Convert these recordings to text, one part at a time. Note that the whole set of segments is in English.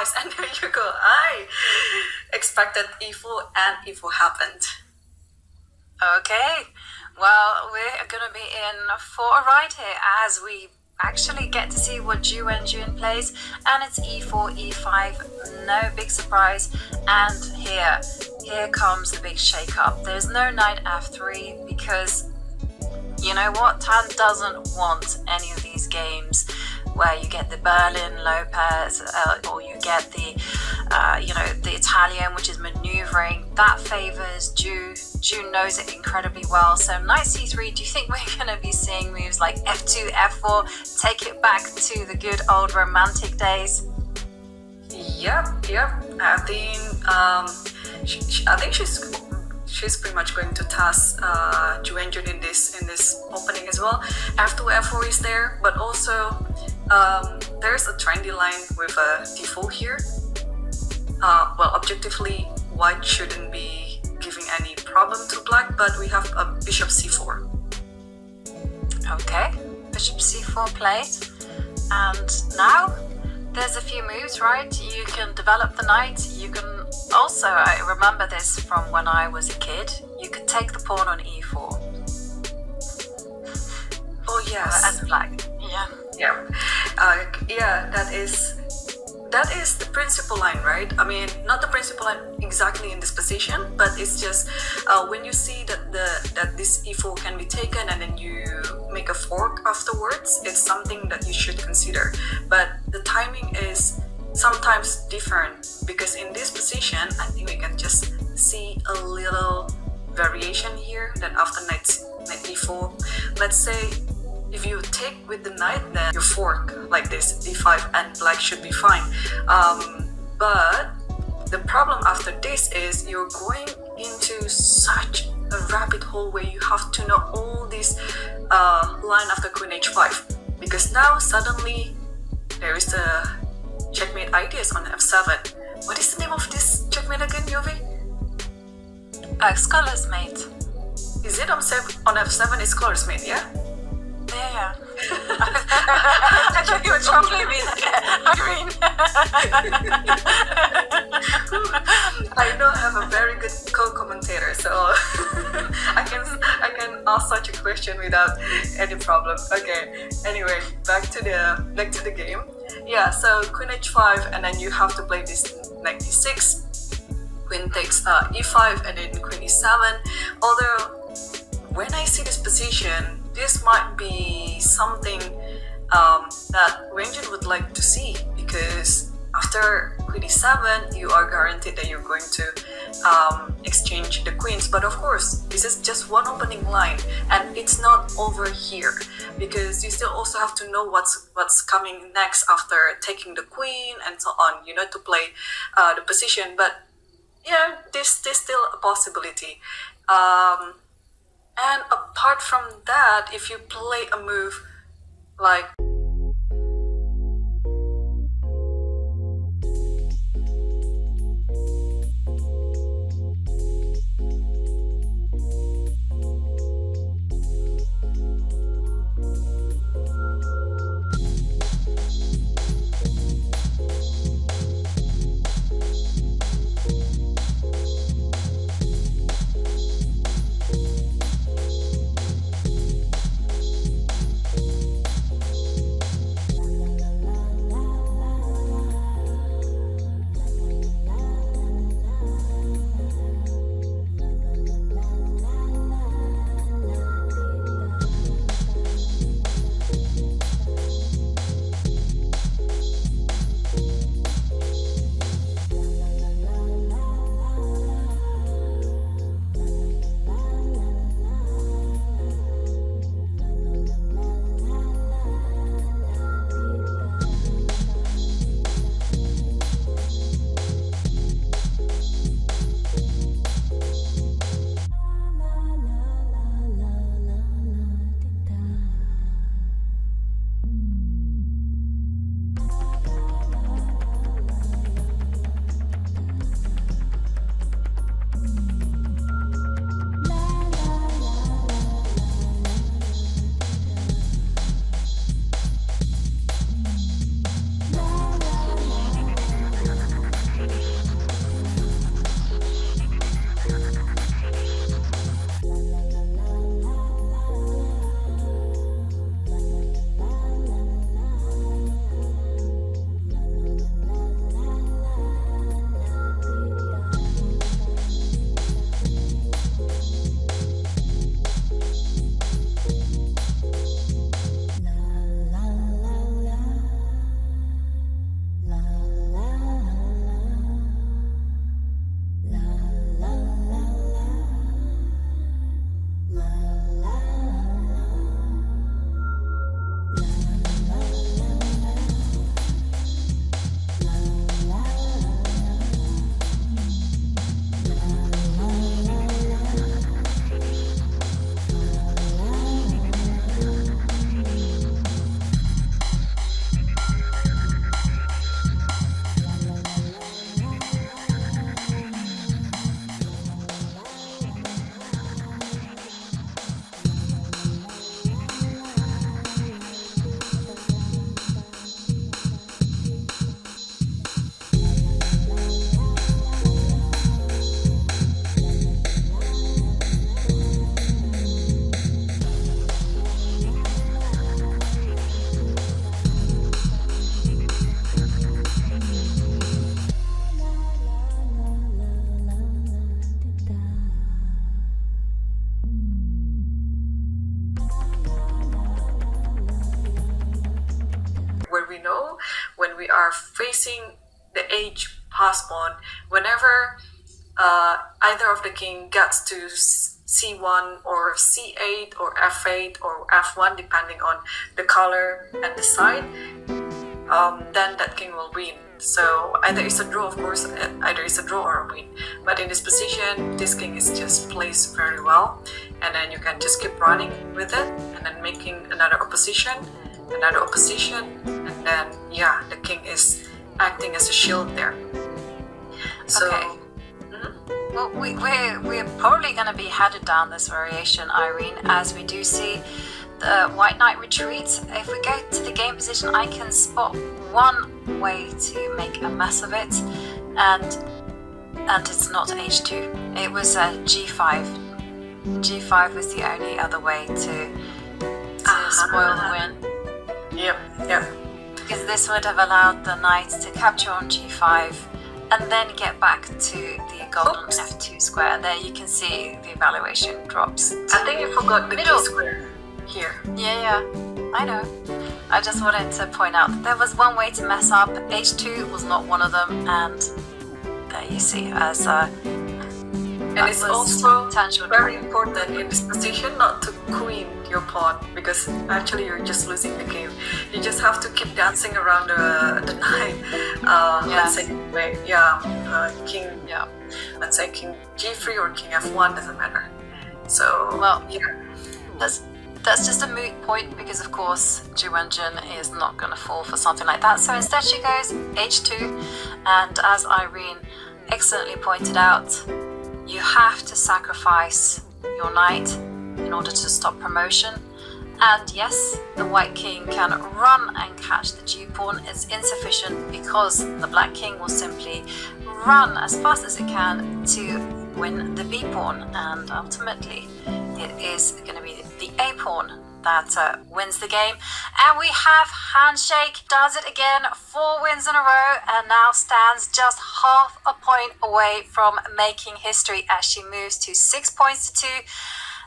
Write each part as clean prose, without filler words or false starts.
nice. And there you go. I expected e4 and e4 happened. Okay, well, we're going to be in for a ride here as we actually get to see what Ju Wenjun plays, and it's e4, e5, no big surprise, and here comes the big shake-up. There's no knight f3 because, you know what, Tan doesn't want any of these games where you get the Berlin Lopez or you get the the Italian, which is maneuvering. That favors Ju. Ju knows it incredibly well. So knight c3, do you think we're going to be seeing moves like f2, f4, take it back to the good old romantic days? Yep. I think she's pretty much going to task Ju Wenjun in this opening as well. F2, f4 is there, but also there's a trendy line with a d4 here. Well, objectively, white shouldn't be giving any problem to black, but we have a bishop c4. Okay, bishop c4 played, and now there's a few moves, right? You can develop the knight. You can also, I remember this from when I was a kid, you could take the pawn on e4. Oh yes, as black. Yeah, that is the principal line, right? I mean, not the principal line exactly in this position, but it's just when you see that this e4 can be taken and then you make a fork afterwards, it's something that you should consider. But the timing is sometimes different, because in this position, I think we can just see a little variation here, that after knight e4, let's say if you take with the knight, then you fork like this, d5, and black should be fine. But the problem after this is you're going into such a rabbit hole where you have to know all this line after queen h5, because now suddenly there is the checkmate ideas on f7. What is the name of this checkmate again, Yovi? Scholar's mate. Is it on f7 is scholar's mate, yeah? Yeah. I thought you were troubling me there, Irene. I don't have a very good co-commentator, so I can ask such a question without any problem. Okay. Anyway, back to the game. Yeah. So queen h5, and then you have to play this knight d6. Queen takes e5, and then queen e7. Although when I see this position, this might be something that Wenjun would like to see, because after queen e7, you are guaranteed that you're going to exchange the queens. But of course, this is just one opening line, and it's not over here, because you still also have to know what's coming next after taking the queen and so on. You know, to play the position. But yeah, there's still a possibility. And apart from that, if you play a move like are facing the age pass pawn, whenever either of the king gets to c1 or c8 or f8 or f1, depending on the color and the side, then that king will win. So either it's a draw, of course, either it's a draw or a win. But in this position, this king is just placed very well, and then you can just keep running with it, and then making another opposition, and then yeah, the king is acting as a shield there. So, Okay. Well, we're probably going to be headed down this variation, Irene, as we do see the white knight retreats. If we go to the game position, I can spot one way to make a mess of it, and it's not h2. It was g5. G5 was the only other way to spoil the win. Yep. Because this would have allowed the knight to capture on g5 and then get back to the golden f2 square. There you can see the evaluation drops. I think you forgot the middle key square here. Yeah, I know. I just wanted to point out that there was one way to mess up. H2 was not one of them, and there you see as and it's also very important in this position not to queen your pawn, because actually you're just losing the game. You just have to keep dancing around the knight. Let's say king. Yeah. Let's say king g3 or king f1, doesn't matter. So well, yeah. That's just a moot point, because of course Ju Wenjun is not going to fall for something like that. So instead she goes h2, and as Irene excellently pointed out, you have to sacrifice your knight in order to stop promotion. And yes, the white king can run and catch the g pawn. It's insufficient because the black king will simply run as fast as it can to win the b pawn, and ultimately it is going to be the a pawn that wins the game. And we have handshake, does it again, 4 wins in a row, and now stands just half a point away from making history as she moves to 6 points to 2.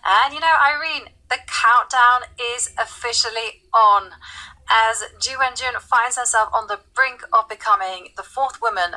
And you know, Irene, the countdown is officially on as Ju Wenjun finds herself on the brink of becoming the 4th woman